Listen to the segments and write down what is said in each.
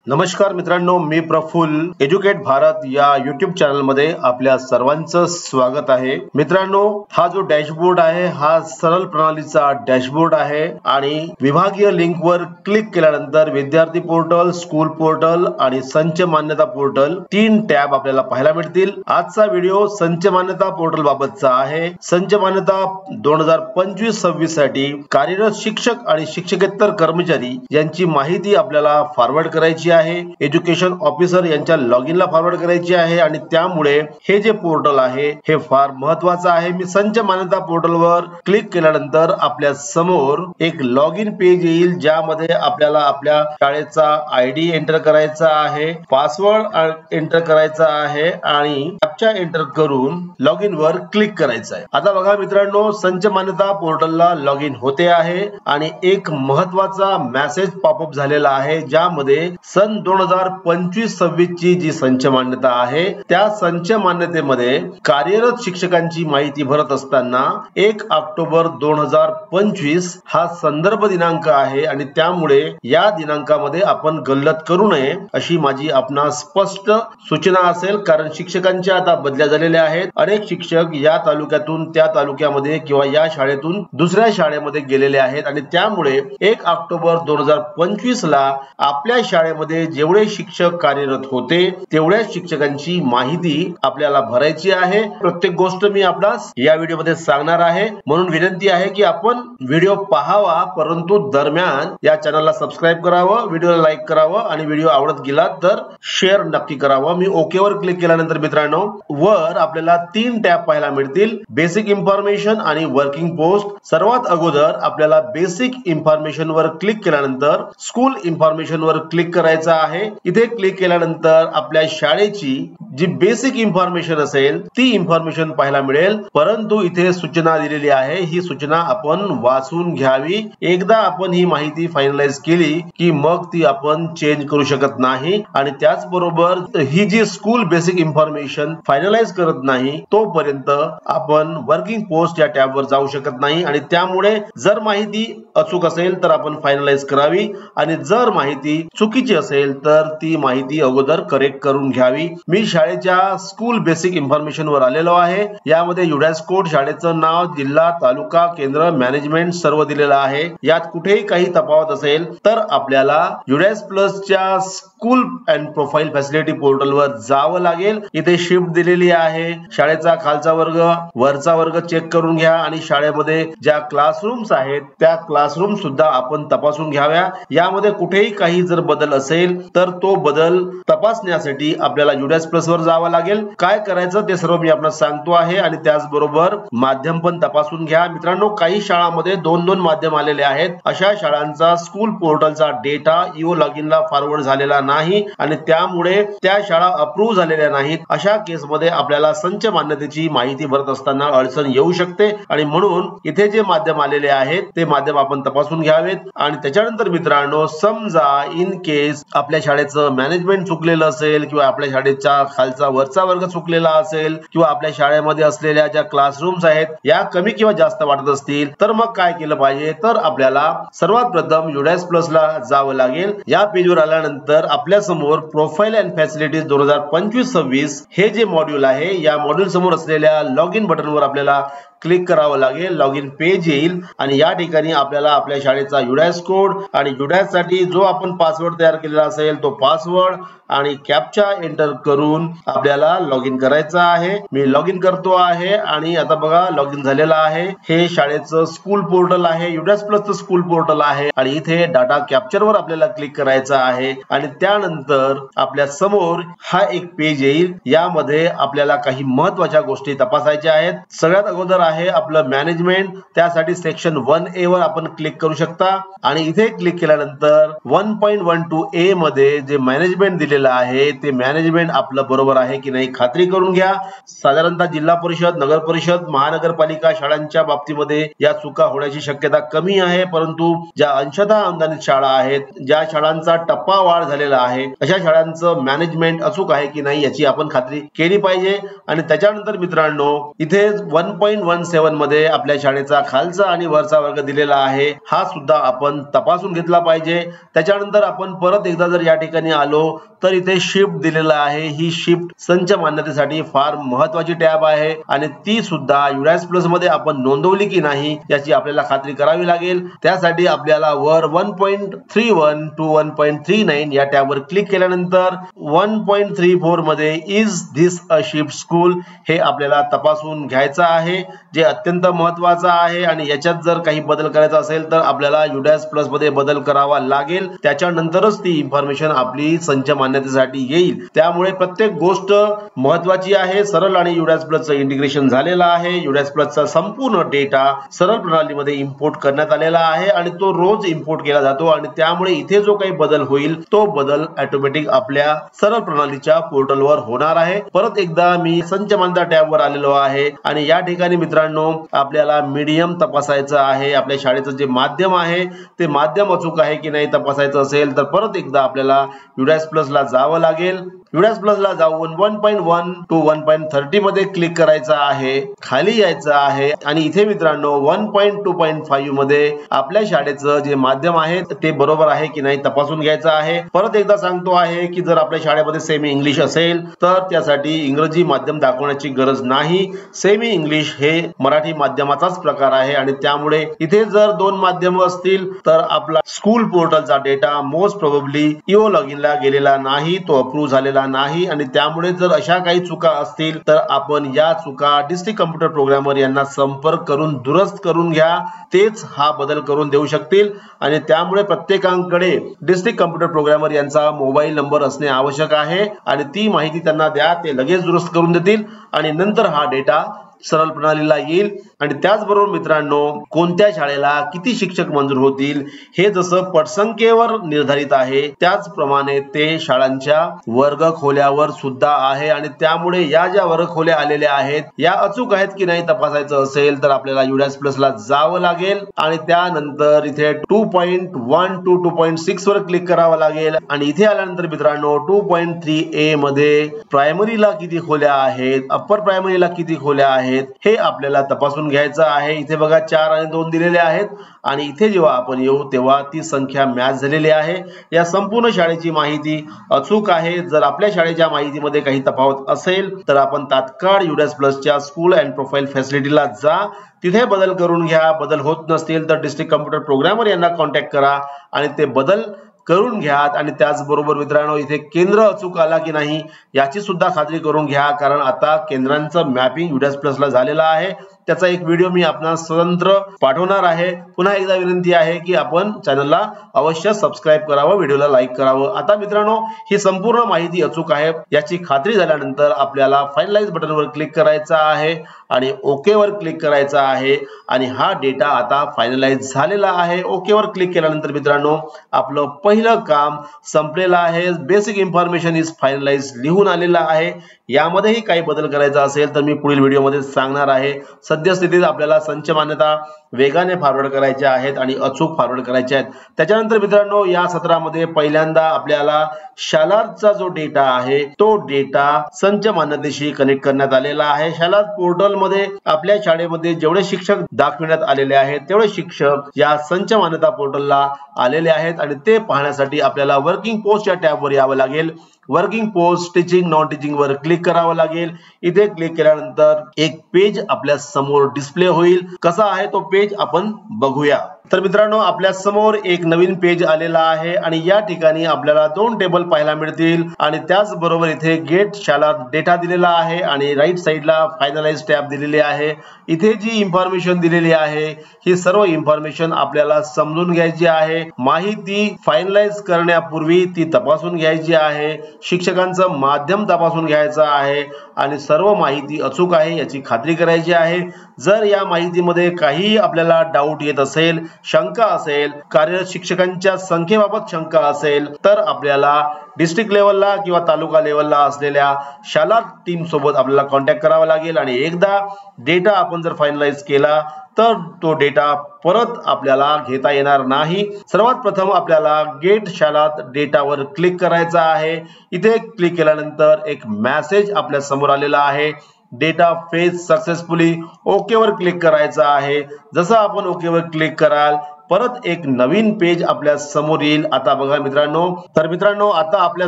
नमस्कार मित्रांनो, मी प्रफुल्ल एज्युकेट भारत या युट्यूब चॅनल मध्ये आपल्या सर्वांचं स्वागत आहे। मित्रांनो, हा जो डॅशबोर्ड आहे हा सरळ प्रणालीचा डॅशबोर्ड आहे आणि विभागीय लिंक वर क्लिक केल्यानंतर विद्यार्थी पोर्टल, स्कूल पोर्टल आणि संच मान्यता पोर्टल 3 टॅब आपल्याला पाहायला मिळतील। आजचा व्हिडिओ संच मान्यता पोर्टल बाबतचा आहे। संच मान्यता 2025-26 साठी कार्यरत शिक्षक आणि शिक्षकेतर कर्मचारी यांची माहिती आपल्याला फॉरवर्ड करायची आहे। एज्युकेशन ऑफिसर यांच्या लॉगिन ला फॉरवर्ड करायची आहे आणि त्यामुळे हे जे पोर्टल आहे हे फार महत्त्वाचं आहे। मी संच मान्यता पोर्टल वर क्लिक केल्यानंतर आपल्या समोर एक लॉगिन पेज येईल, ज्यामध्ये आपल्याला आपल्या शाळेचा आयडी एंटर करायचा आहे, पासवर्ड एंटर करायचा आहे आणि कॅप्चा एंटर करून लॉगिन वर क्लिक करायचं आहे। आता बघा मित्रांनो, संच मान्यता पोर्टलला लॉगिन होते आहे आणि एक महत्त्वाचा मेसेज पॉपअप झालेला आहे, ज्यामध्ये सन 2025-26 ची जी संच मान्यता आहे त्या संच मान्यतेमध्ये कार्यरत शिक्षकांची माहिती भरत असताना 1 ऑक्टोबर 2025 हा संदर्भ दिनांक आहे आणि त्यामुळे या दिनांकामध्ये आपण गल्लत करू नये अशी माझी आपणास स्पष्ट सूचना असेल। कारण शिक्षकांच्या आता बदल्या झालेल्या आहेत। अनेक शिक्षक या तालुक्यातून त्या तालुक्यामध्ये किंवा या शाळेतून दुसऱ्या शाळेमध्ये गेलेले आहेत आणि त्यामुळे 1 ऑक्टोबर 2025 ला आपल्या शाळेमध्ये जेवढे शिक्षक कार्यरत होते तेवढ्या शिक्षकांची माहिती आपल्याला भरायची आहे। प्रत्येक गोष्ट मी आपणास या व्हिडिओमध्ये सांगणार आहे, म्हणून विनंती आहे की आपण व्हिडिओ पाहावा, परंतु दरम्यान या चॅनलला सबस्क्राइब करावं, व्हिडिओला लाईक करावं आणि व्हिडिओ आवडत गेला तर शेअर नक्की करावं। मी ओके वर क्लिक केल्यानंतर मित्रांनो वर आपल्याला 3 टॅब पाहायला मिळतील, बेसिक इन्फॉर्मेशन आणि वर्किंग पोस्ट। सर्वात अगोदर आपल्याला बेसिक इन्फॉर्मेशन वर क्लिक केल्यानंतर स्कूल इन्फॉर्मेशन वर क्लिक करायचा आहे। इथे क्लिक केल्यानंतर आपल्या शाळेची जी बेसिक इन्फॉर्मेशन असेल ती इन्फॉर्मेशन पाहायला मिळेल, परंतु इथे सूचना दिलेली आहे, ही सूचना आपण वाचून घ्यावी। एकदा आपण ही माहिती फायनलाइज केली की मग ती आपण चेंज करू शकत नाही आणि त्याचबरोबर ही जी स्कूल बेसिक इन्फॉर्मेशन फायनलाइज करत नाही तोपर्यंत आपण वर्किंग पोस्ट या टॅब वर जाऊ शकत नाही आणि त्यामुळे जर माहिती अचूक असेल तर आपण फायनलाइज करावी आणि जर माहिती चुकीची असेल तर ती माहिती अगोदर करेक्ट करून घ्यावी। मी शाळेच्या स्कूल बेसिक इन्फॉर्मेशन वर आलेलो आहे। यामध्ये युडास कोड, शाळेचं नाव, जिल्हा, तालुका, केंद्र, मॅनेजमेंट सर्व दिलेलं आहे। यात कुठेही काही तफावत असेल तर आपल्याला युडास प्लस च्या school and profile facility portal वर जावं लागेल। इथे शिफ्ट दिलेली आहे, शाळेचा खालचा वर्ग वरचा वर्ग चेक करून घ्या आणि शाळेमध्ये ज्या क्लासरूम्स आहेत त्या क्लासरूम सुद्धा आपण तपासून घ्याव्या। यामध्ये कुठेही काही जर बदल असेल तर तो बदल तपासण्यासाठी आपल्याला युडास प्लस वर जावं लागेल। काय करायचं ते सर्व मी आपल्याला सांगतो आहे आणि त्याचबरोबर माध्यम पण तपासून घ्या। मित्रांनो, काही शाळांमध्ये 2-2 माध्यम आलेले आहेत। अशा शाळांचा स्कूल पोर्टलचा डेटा ईओ लॉगिन ला फॉरवर्ड झालेला नाही आणि त्यामुळे त्या शाळा अप्रूव्ह झालेल्या नाहीत। अशा केस मध्ये आपल्याला संच मान्यतेची माहिती भरत असताना अडचण येऊ शकते आणि म्हणून इथे जे माध्यम आलेले आहेत ते माध्यम आपण तपासून घ्यावेत। आणि त्याच्यानंतर मित्रांनो, समजा इन केस आपल्या शाळेचं मॅनेजमेंट चुकलेलं असेल किंवा आपल्या शाळेचा खालचा वरचा वर्ग चुकलेला असेल किंवा आपल्या शाळेमध्ये असलेल्या ज्या क्लासरूम्स आहेत या कमी किंवा जास्त वाटत असतील तर मग काय केलं पाहिजे, तर आपल्याला सर्वात प्रथम युडास प्लस ला जावं लागेल। या पेजवर आल्यानंतर आपल्या समोर प्रोफाइल अँड फॅसिलिटीज 2025-26 हे जे मॉड्यूल आहे या मॉड्यूल समोर असलेल्या लॉगिन बटन वर आपल्याला क्लिक करावं लागेल। लॉगिन पेज येईल आणि या ठिकाणी आपल्याला आपल्या शाळेचा युडास कोड आणि युडास साठी जो आपण पासवर्ड तयार केलेला असेल तो पासवर्ड आणि कॅप्चा एंटर करून आपल्याला लॉगिन करायचं आहे। मी लॉगिन करतो आहे आणि आता बघा लॉगिन झालेला आहे। हे शाळेचं स्कूल पोर्टल आहे, युडास प्लसचं स्कूल पोर्टल आहे आणि इथे डाटा कॅप्चर वर आपल्याला क्लिक करायचं आहे आणि त्यानंतर आपल्या समोर हा एक पेज येईल। यामध्ये आपल्याला काही महत्त्वाच्या गोष्टी तपासायच्या आहेत। सगळ्यात अगोदर आहे आपलं मॅनेजमेंट, त्यासाठी सेक्शन 1A वर आपण क्लिक करू शकता आणि इथे क्लिक केल्यानंतर 1.12A मध्ये जे मॅनेजमेंट दिलेलं आहे ते मॅनेजमेंट आपलं बरोबर आहे की नाही खात्री करून घ्या। साधारणतः जिल्हा परिषद, नगर परिषद, महानगरपालिका शाळांच्या बाबतीमध्ये या चुका होण्याची शक्यता कमी आहे, परंतु ज्या अंशतः अनुदानित शाळा आहेत, ज्या शाळांचा टप्पा वाढ झालेला आहे, अशा शाळांचं मॅनेजमेंट अचूक आहे की नाही याची आपण खात्री केली पाहिजे। आणि त्याच्यानंतर मित्रांनो इथे 1.1 717 मध्ये आपल्या शाळेचा खालचा आणि वरचा वर्ग दिलेला आहे, हा सुद्धा आपण तपासून घेतला पाहिजे। त्याच्यानंतर आपण परत एकदा जर या ठिकाणी आलो तर इथे शिफ्ट दिलेला आहे। ही शिफ्ट संच मान्यतेसाठी फार महत्त्वाची टॅब आहे आणि ती सुद्धा UDAS प्लस मध्ये आपण नोंदवली की नाही याची आपल्याला खात्री करावी लागेल। त्यासाठी आपल्याला वर 1.31 to 1.39 या टॅबवर क्लिक केल्यानंतर 1.34 मध्ये is this a shift school हे आपल्याला तपासून घ्यायचं आहे, जे अत्यंत महत्त्वाचं आहे। आणि याच्यात जर काही बदल करायचा असेल तर आपल्याला UDAS प्लस मध्ये बदल करावा लागेल, त्याच्यानंतरच ती इन्फॉर्मेशन आपली संच मान्यतेसाठी येईल। त्यामुळे प्रत्येक गोष्ट महत्त्वाची आहे। सरळ आणि UDAS प्लसचं इंटिग्रेशन झालेलं आहे। UDAS प्लसचा संपूर्ण डेटा सरळ प्रणालीमध्ये इम्पोर्ट करण्यात आलेला आहे आणि तो रोज इम्पोर्ट केला जातो आणि त्यामुळे इथे जो काही बदल होईल तो बदल ऑटोमॅटिक आपल्या सरळ प्रणालीच्या पोर्टलवर होणार आहे। परत एकदा मी संच मान्यता टॅबवर आलेलो आहे आणि या ठिकाणी मित्रांनो आपल्याला मीडियम तपासायचं आहे। आपल्या शाळेचं जे माध्यम आहे ते माध्यम अचूक आहे की नाही तपासायचं असेल तर परत एकदा आपल्याला UDAS प्लस ला जावं लागेल। UDAS प्लस ला जाऊन 1.1 to 1.30 मध्ये क्लिक करायचं आहे, खाली यायचं आहे आणि इथे मित्रांनो 1.2.5 मध्ये आपल्या शाळेचं जे माध्यम आहे ते बरोबर आहे की नाही तपासून घ्यायचं आहे। परत एकदा सांगतो आहे की जर आपल्या शाळेमध्ये सेमी इंग्लिश असेल तर त्यासाठी इंग्रजी माध्यम दाखवण्याची गरज नाही। सेमी इंग्लिश हे मराठी माध्यमाचाच प्रकार आहे आणि त्यामुळे इथे जर दोन माध्यम असतील तर आपला स्कूल पोर्टलचा data most probably EO login ला गेलेला नाही, तो अप्रूव्ह झालेला नाही आणि त्यामुळे जर अशा काही चुका असतील तर आपण या चुका डिस्ट्रिक्ट कम्प्युटर प्रोग्रामर यांना संपर्क करून दुरुस्त करून घ्या, तेच हा बदल करून देऊ शकतील। आणि त्यामुळे प्रत्येकाकडे डिस्ट्रिक्ट कम्प्युटर प्रोग्रामर यांचा मोबाईल नंबर असणे आवश्यक आहे आणि ती माहिती त्यांना द्या, ते लगेच दुरुस्त करून देतील आणि नंतर हा डेटा सरळ प्रणालीला येईल। आणि त्याचबरोबर मित्रांनो कोणत्या शाळेला किती शिक्षक मंजूर होतील हे जसं पटसंख्येवर निर्धारित आहे त्याचप्रमाणे ते शाळांच्या वर्गखोल्यावर सुद्धा आहे आणि त्यामुळे या ज्या वर्गखोल्या आलेल्या आहेत या अचूक आहेत की नाही तपासायचं असेल तर आपल्याला UDAS प्लस ला जावं लागेल आणि त्यानंतर इथे 2.1 to 2.6 वर क्लिक करावं लागेल आणि इथे आल्यानंतर मित्रांनो 2.3a मध्ये प्रायमरीला किती खोल्या आहेत, अप्पर प्रायमरीला किती खोल्या आहेत हे आपल्याला तपासून घ्यायचं आहे। इथे बघा 4 आणि 2 दिलेले आहेत आणि इथे जेव्हा आपण येऊ तेव्हा ती संख्या मॅच झालेली आहे। या संपूर्ण शाळेची माहिती अचूक आहे। जर आपल्या शाळेच्या माहितीमध्ये काही तफावत असेल तर आपण तात्काळ UDAS प्लसच्या स्कूल अँड प्रोफाइल फॅसिलिटीला जा, तिथे बदल करून घ्या। बदल होत नसतील तर डिस्ट्रिक्ट कम्प्युटर प्रोग्रामर यांना कॉन्टॅक्ट करा आणि ते बदल करून घ्या। आणि त्याचबरोबर मित्रांनो इथे केंद्र अचूक आला की नाही याची सुद्धा खात्री करून घ्या, कारण आता केंद्रांचं मॅपिंग UDAS प्लस ला झालेला आहे। त्याचा एक व्हिडिओ मी आपणास स्वतंत्र पाठवणार आहे। पुन्हा एकदा विनंती आहे की आपण चॅनलला अवश्य सबस्क्राइब करावं, व्हिडिओला लाईक करावं। आता मित्रांनो ही संपूर्ण माहिती अचूक आहे याची खात्री झाल्यानंतर आपल्याला फायनलाइज बटनवर क्लिक करायचं आहे आणि ओके वर क्लिक करायचं आहे आणि हा डेटा आता फायनलाइज झालेला आहे। ओके वर क्लिक केल्यानंतर मित्रांनो आपलं पहिलं काम संपलेलं आहे। बेसिक इन्फॉर्मेशन इज फायनलाइज लिहून आलेला आहे। यामध्येही काही बदल करायचा असेल तर मी पुढील व्हिडिओमध्ये सांगणार आहे। सद्यस्थितीत आपल्याला संच मान्यता वेगाने फॉरवर्ड करायच्या आहेत आणि अचूक फॉरवर्ड करायचे आहेत। त्याच्यानंतर मित्रांनो या सत्रामध्ये पहिल्यांदा आपल्याला शालारचा जो डेटा आहे तो डेटा संच मान्यतेशी कनेक्ट करण्यात आलेला आहे। शालार पोर्टल मध्ये आपल्या शाळेमध्ये जेवढे शिक्षक दाखविण्यात आलेले आहेत तेवढे शिक्षक या संच मान्यता पोर्टलला आलेले आहेत आणि ते पाहण्यासाठी आपल्याला वर्किंग पोस्ट या टॅबवर यावं लागेल। Working post teaching non teaching वर क्लिक करावं लागेल। इथे क्लिक केल्यानंतर एक पेज आपल्या समोर डिस्प्ले होईल। कसा आहे तो पेज आपण बघूया। तर मित्रांनो आपल्या समोर एक नवीन पेज आलेला आहे आणि या ठिकाणी आपल्याला दोन टेबल पाहायला मिळतील आणि त्याचबरोबर इथे गेट शाला डेटा दिलेला आहे आणि राईट साइडला फायनलाइज टॅब दिलेली आहे। इथे जी इन्फॉर्मेशन दिलेली आहे ही सर्व इन्फॉर्मेशन आपल्याला समजून घ्यायची आहे। माहिती फायनलाइज करण्यापूर्वी ती तपासून घ्यायची आहे। शिक्षकांचं माध्यम तपासून घ्यायचं आहे आणि सर्व माहिती अचूक आहे याची खात्री करायची आहे। जर या माहितीमध्ये काही आपल्याला डाऊट येत असेल, शंका असेल, कार्यरत शिक्षकांच्या संख्येबाबत शंका असेल तर आपल्याला डिस्ट्रिक्ट लेवलला किंवा तालुका लेवलला असलेल्या शाला टीम सोबत आपल्याला कॉन्टॅक्ट करावा लागेल आणि एकदा डेटा आपण जर फायनलाइज केला तर तो डेटा परत आपल्याला घेता येणार नाही। सर्वात प्रथम आपल्याला गेट शाला डेटावर क्लिक करायचा आहे। इथे क्लिक केल्यानंतर एक मेसेज आपल्या समोर आलेला आहे। डेटा फेच सक्सेसफुली ओके वर क्लिक करायचं आहे। जसं आपण ओके वर क्लिक कराल परत एक नवीन पेज आपल्या समोर येईल। आता बघा मित्रांनो, तर मित्रांनो आता आपल्या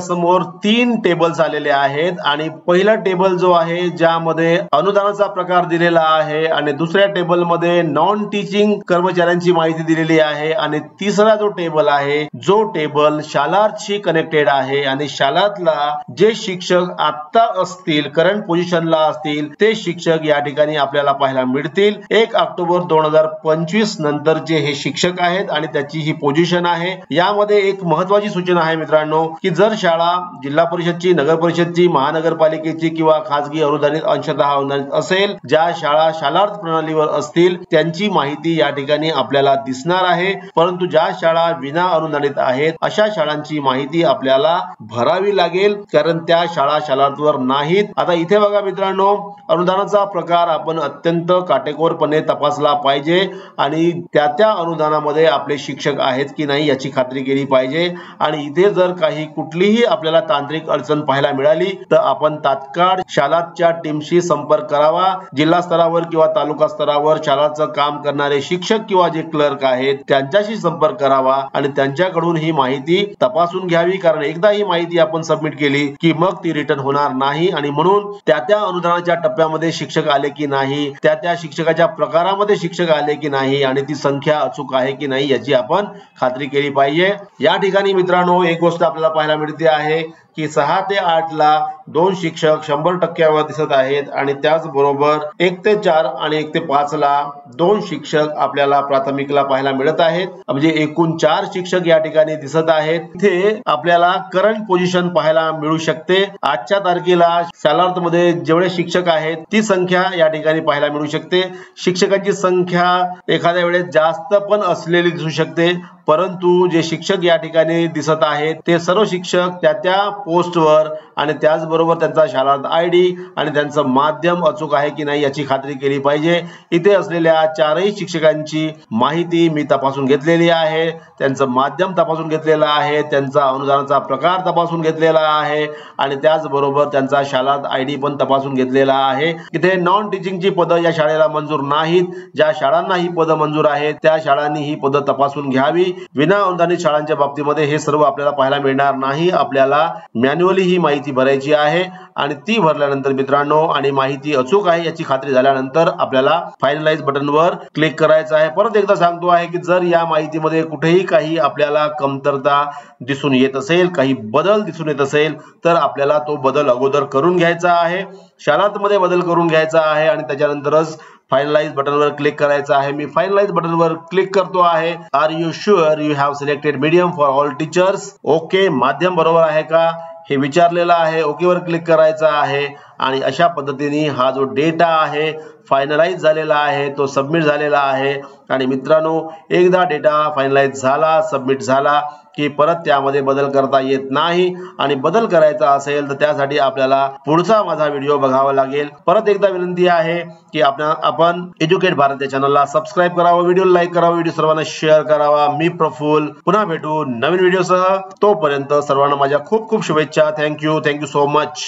समोर 3 टेबल्स आलेले आहेत आणि पहिला टेबल जो आहे ज्यामध्ये अनुदानाचा प्रकार दिलेला आहे आणि दुसऱ्या टेबल मध्ये नॉन टीचिंग कर्मचाऱ्यांची माहिती दिलेली आहे आणि तिसरा जो टेबल आहे जो टेबल शालारशी कनेक्टेड आहे आणि शालातला जे शिक्षक आता असतील करंट पोझिशनला असतील ते शिक्षक या ठिकाणी आपल्याला पाहायला मिळतील। 1 ऑक्टोबर 2025 नंतरचे हे शिक्षक आहेत आणि त्याची ही पोझिशन आहे। यामध्ये एक महत्त्वाची सूचना आहे मित्रांनो की जर शाळा जिल्हा परिषदची, नगर परिषदची, महानगरपालिकेची किंवा खासगी अनुदानित अंशतः अनुदानित असेल, ज्या शाळा शालार्थ प्रणालीवर असतील त्यांची माहिती या ठिकाणी आपल्याला दिसणार आहे। परंतु ज्या शाळा विना अनुदानित आहेत अशा शाळांची माहिती आपल्याला भरावी लागेल कारण त्या शाळा शालार्थवर नाहीत। आता इथे बघा मित्रांनो, अनुदानाचा प्रकार आपण अत्यंत काटेकोरपणे तपासला पाहिजे आणि त्या अनुदानामध्ये आपले शिक्षक आहेत की नाही याची खात्री केली पाहिजे आणि इथे जर काही कुठलीही आपल्याला तांत्रिक अडचण पाहायला मिळाली तर आपण तात्काळ शालाच्या टीमशी संपर्क करावा। जिल्हा स्तरावर किंवा तालुका स्तरावर शालाचं काम करणारे शिक्षक किंवा जे क्लर्क आहेत त्यांच्याशी संपर्क करावा आणि त्यांच्याकडून ही माहिती तपासून घ्यावी कारण एकदा ही माहिती आपण सबमिट केली की मग ती रिटर्न होणार नाही आणि म्हणून त्या अनुदानाच्या टप्प्यामध्ये शिक्षक आले की नाही, त्या शिक्षकाच्या प्रकारामध्ये शिक्षक आले की नाही आणि ती संख्या अचूक आहे की नाही याची आपण खात्री केली पाहिजे। या ठिकाणी मित्रांनो एक गोष्ट आपल्याला पाहायला मिळते आहे की 6 ते 8 ला 2 शिक्षक 100% दिसत आहेत आणि त्याचबरोबर 1 ते 4 आणि 1 ते 5 ला 2 शिक्षक आपल्याला प्राथमिकला पाहायला मिळत आहेत, म्हणजे एकूण 4 शिक्षक या ठिकाणी दिसत आहेत। इथे आपल्याला करंट पोझिशन पाहायला मिळू शकते। आजच्या तारखेला शालार्थ मध्ये जेवढे शिक्षक आहेत ती संख्या या ठिकाणी पाहायला मिळू शकते। शिक्षकांची संख्या एखाद्या वेळेस जास्त पण असलेली दिसू शकते, परंतु जे शिक्षक या ठिकाणी दिसत आहेत ते सर्व शिक्षक त्या पोस्टवर आणि त्याचबरोबर त्यांचा शालार्थ आयडी आणि त्यांचं माध्यम अचूक आहे की नाही याची खात्री केली पाहिजे। इथे असलेल्या 4ही शिक्षकांची माहिती मी तपासून घेतलेली आहे, त्यांचं माध्यम तपासून घेतलेलं आहे, त्यांचा अनुदानाचा प्रकार तपासून घेतलेला आहे आणि त्याचबरोबर त्यांचा शालार्थ आयडी पण तपासून घेतलेला आहे। इथे नॉन टीचिंगची पदं या शाळेला मंजूर नाहीत, ज्या शाळांना ही पदं मंजूर आहेत त्या शाळांनी ही पदं तपासून घ्यावी। विना अनुदानित शाळांच्या बाबतीमध्ये हे सर्व आपल्याला पाहायला मिळणार नाही, आपल्याला मॅन्युअली ही माहिती भरायची आहे आणि ती भरल्यानंतर मित्रांनो आणि माहिती अचूक आहे याची खात्री झाल्यानंतर आपल्याला फायनलाइज बटनवर क्लिक करायचं आहे। परत एकदा सांगतो आहे की जर या माहितीमध्ये कुठेही काही आपल्याला कमतरता दिसून येत असेल, काही बदल दिसून येत असेल तर आपल्याला तो बदल अगोदर करून घ्यायचा आहे, शालार्थ मध्ये बदल करून घ्यायचा आहे आणि त्याच्यानंतरच फायनलाइज बटनवर क्लिक करायचं आहे। मी फायनलाइज बटनवर क्लिक करतो आहे। Are you sure you have selected medium for all teachers? Okay, माध्यम बरोबर आहे का हे विचारलेलं आहे, ओके वर क्लिक करायचं आहे आणि अशा पद्धतीने हा जो डेटा आहे फायनलाइज झालेला आहे तो सबमिट झालेला आहे आणि मित्रांनो एकदा डेटा फायनलाइज झाला, सबमिट झाला की परत त्यामध्ये बदल करता येत नाही आणि बदल करायचा असेल तर त्यासाठी आपल्याला पुढचा माझा व्हिडिओ बघावा लागेल। परत एकदा विनंती आहे की आपण एज्युकेट भारत या चॅनलला सबस्क्राइब करावं, व्हिडिओ लाईक करावा, व्हिडिओ सर्वांना शेअर करावा। मी प्रफुल्ल पुन्हा भेटू नवीन व्हिडिओसह, तोपर्यंत सर्वांना माझ्या खूप खूप शुभेच्छा। Thank you so much.